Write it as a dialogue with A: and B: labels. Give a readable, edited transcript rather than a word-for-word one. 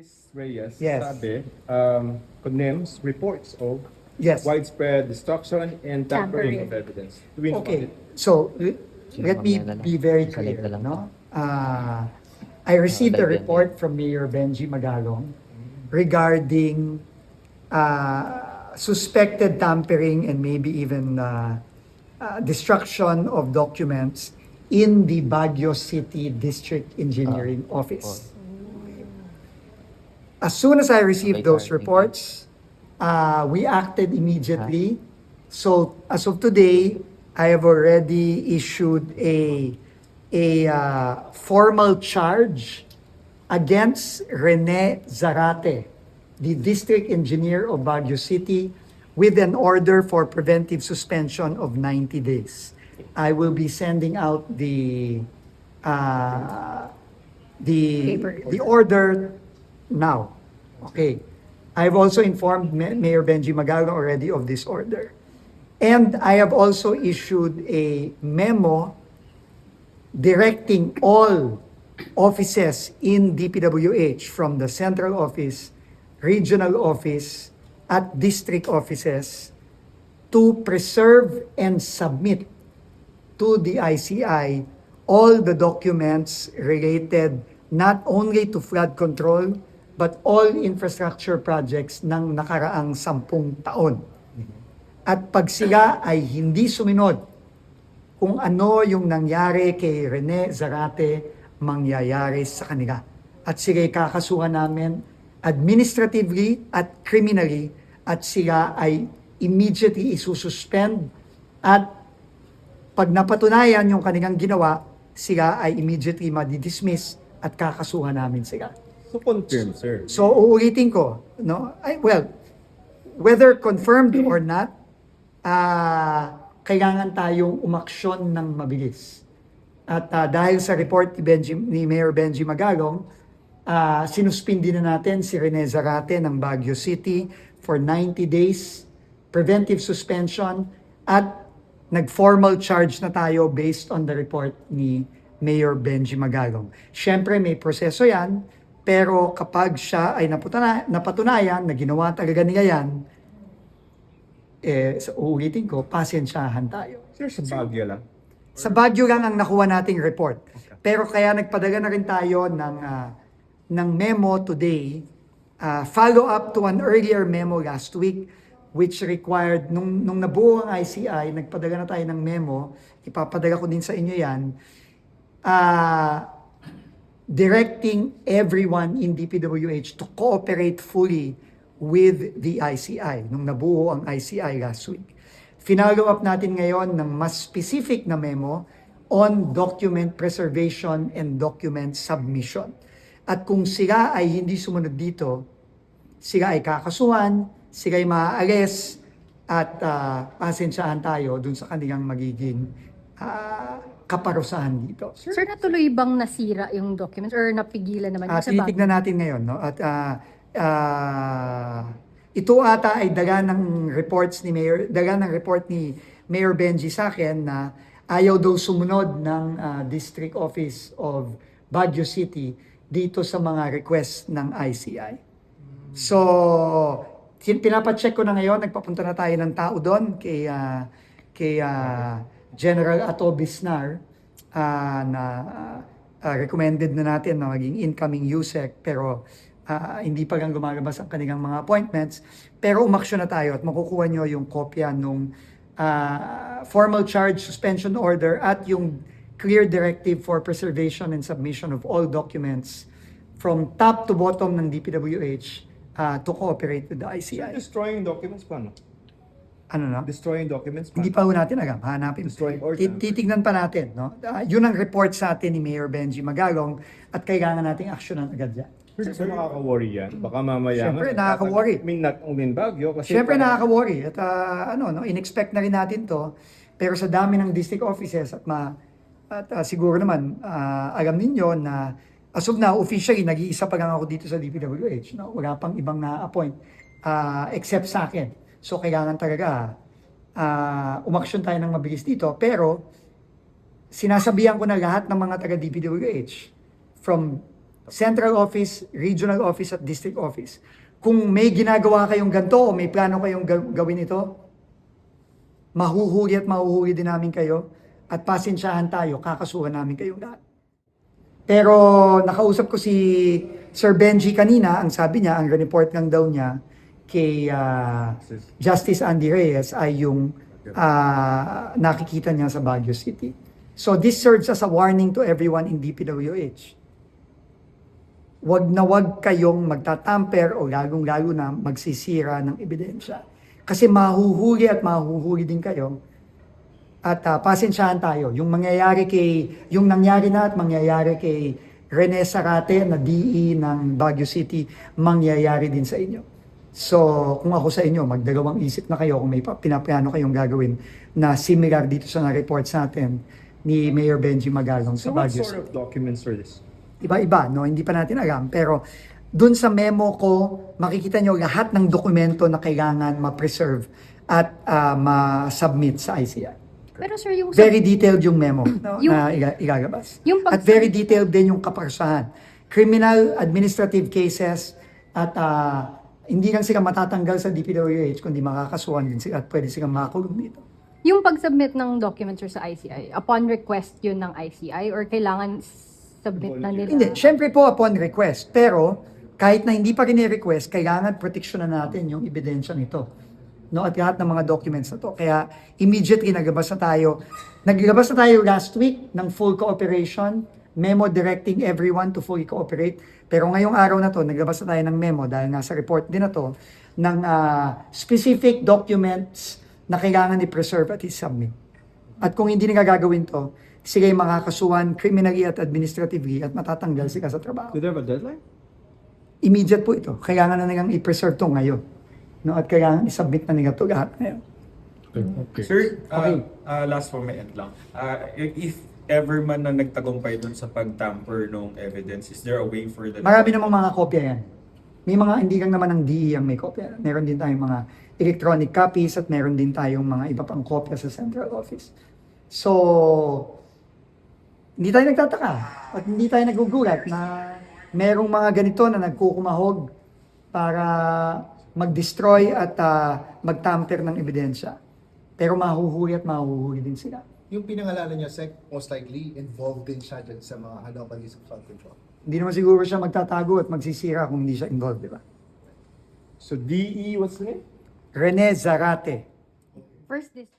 A: Chris Reyes
B: Yes.
A: sabi, condemns reports of
B: Yes.
A: widespread destruction and tampering of
C: Tampering.
A: evidence. Do we know about
B: Okay.
A: it?
B: So let me be very
D: Sa live
B: clear.
D: na lang.
B: No? I received a
D: live yan,
B: report from Mayor Benji Magalong regarding suspected tampering and maybe even destruction of documents in the Baguio City District Engineering Office. As soon as I received
D: Okay,
B: those
D: sir. Thank you.
B: reports, we acted immediately. So as of today, I have already issued a formal charge against Rene Zarate, the district engineer of Baguio City, with an order for preventive suspension of 90 days. I will be sending out
C: Paper.
B: the order now. Okay. I've also informed Mayor Benji Magalong already of this order. And I have also issued a memo directing all offices in DPWH, from the central office, regional office, at district offices, to preserve and submit to the ICI all the documents related not only to flood control but all infrastructure projects ng nakaraang 10 taon. At pag sila ay hindi sumunod kung ano yung nangyari kay Rene Zarate, mangyayari sa kanila. At sila ay kakasuhan namin administratively at criminally, at sila ay immediately isususpend, at pag napatunayan yung kanilang ginawa, sila ay immediately madidismiss at kakasuhan namin sila.
A: So confirm, sir.
B: So uulitin ko, no? Whether confirmed or not, kailangan tayong umaksyon ng mabilis. At dahil sa report ni Mayor Benji Magalong, sinuspindi na natin si Rene Zarate ng Baguio City for 90 days, preventive suspension, at nag-formal charge na tayo based on the report ni Mayor Benji Magalong. Siyempre may proseso yan, pero kapag siya ay napatunayan na ginawa talaga niya yan, uulitin ko, pasensyahan tayo.
A: Sir, sa Baguio lang.
B: Sa Baguio lang ang nakuha nating report. Pero kaya nagpadala na rin tayo ng memo today, follow up to an earlier memo last week, which required, nung nabuo ang ICI, nagpadala na tayo ng memo, ipapadala ko din sa inyo yan, directing everyone in DPWH to cooperate fully with the ICI, nung nabuo ang ICI last week. Finalo up natin ngayon ng mas specific na memo on document preservation and document submission. At kung sila ay hindi sumunod dito, sila ay kakasuhan, sila ay maaalis, at pasensyahan tayo dun sa kanilang magiging kaparusahan dito.
C: Sir, natuloy bang nasira yung documents or napigilan naman yung sa
B: Tinitignan natin ngayon, no? At ito ata ay daga ng report ni Mayor Benji sa akin na ayaw daw sumunod ng District Office of Baguio City dito sa mga request ng ICI. So, pinapacheck ko na ngayon, nagpapunta na tayo ng tao doon kay General Ato Bisnar, na recommended na natin na maging incoming USEC, pero hindi pa lang lumalabas ang kanilang mga appointments. Pero umaksyon na tayo at makukuha nyo yung kopya nung formal charge suspension order at yung clear directive for preservation and submission of all documents from top to bottom ng DPWH to cooperate with the
A: Sir,
B: ICI.
A: destroying documents pa, no?
B: Ano na?
A: Destroying documents pa.
B: Hindi pa ho natin agam, hanapin.
A: Destroying or
B: Titignan pa natin, no? Yun ang report sa atin ni Mayor Benji Magalong, at kailangan nating aksyonan agad yan.
A: Sir, nakaka-worry yan. Baka mamaya.
B: Siyempre, nakaka-worry.
A: I mean, not only in Baguio. Kasi
B: Siyempre
A: parang-
B: nakaka-worry at in-expect na rin natin to, pero sa dami ng district offices at siguro naman alam ninyo na as of now officially nag-iisa pa lang ako dito sa DPWH, no? Wala pang ibang na-appoint except sa akin. So kailangan talaga umaksyon tayo ng mabilis dito, pero sinasabihan ko na lahat ng mga taga DPWH from central office, regional office at district office. Kung may ginagawa kayong ganito o may plano kayong gawin ito, mahuhuli at mahuhuli din namin kayo at pasensyahan tayo, kakasuhan namin kayong lahat. Pero nakausap ko si Sir Benji kanina, ang sabi niya, ang report lang daw niya kay Justice Andy Reyes ay yung nakikita niya sa Baguio City. So this serves as a warning to everyone in DPWH. Wag kayong magtatamper o lalong-lalo na magsisira ng ebidensya. Kasi mahuhuli at mahuhuli din kayo. At pasensyahan tayo. Yung nangyari na at mangyayari kay Rene Zarate na DE ng Baguio City, mangyayari din sa inyo. So, kung ako sa inyo, magdalawang isip na kayo kung may pinaplano kayong gagawin na similar dito sa na-reports natin ni Mayor Benji Magalong
A: So
B: sa
A: what
B: Baguio
A: sort
B: City.
A: of documents are this?
B: Iba-iba, no? Hindi pa natin alam. Pero dun sa memo ko, makikita nyo lahat ng dokumento na kailangan ma-preserve at ma-submit sa ICI.
C: Pero sir, yung
B: Very detailed yung memo no,
C: Yung-
B: na ilalabas.
C: Yung
B: At very detailed din yung kaparusahan. Criminal, administrative cases, at hindi lang sila matatanggal sa DPWH, kundi makakasuhan din sila at pwede silang makakulong dito.
C: yung pag-submit ng documents sir sa ICI, upon request yun ng ICI or kailangan submit na nila?
B: Hindi, syempre po upon request. Pero kahit na hindi pa rin i-request, kailangan proteksyonan natin yung ebidensya nito. No, at lahat ng mga documents na to. Kaya immediately naglabas na tayo. Naglabas na tayo last week ng full cooperation, memo directing everyone to fully cooperate. Pero ngayong araw na to, naglabas na tayo ng memo dahil nasa report din na to ng specific documents na kailangan i-preserve at i-submit. At kung hindi nila gagawin to, sila yung makakasuhan criminally at administratively at matatanggal sila sa trabaho.
A: Do they have a deadline?
B: Immediate po ito. Kailangan na nilang i-preserve to ngayon. No, at kailangan i-submit na nila to lahat ngayon.
A: Okay.
D: Sir,
B: Okay.
D: last for my end lang. If ever man na nagtagumpay dun sa pag-tamper ng evidence, is there a way for the...
B: Marami namang mga kopya yan. May mga hindi lang naman ng DE ang may kopya. Meron din tayong mga electronic copies at meron din tayong mga iba pang kopya sa central office. So, hindi tayo nagtataka at hindi tayo nagugulat na merong mga ganito na nagkukumahog para mag-destroy at mag-tamper ng ebidensya. Pero mahuhuli at mahuhuli din sila.
E: Yung pinangalanan niya, Sec, most likely involved din siya dyan sa mga anomalies of flood control.
B: Hindi naman siguro siya magtatago at magsisira kung hindi siya involved, di ba?
A: So DE, what's the name?
B: Rene Zarate.
C: First this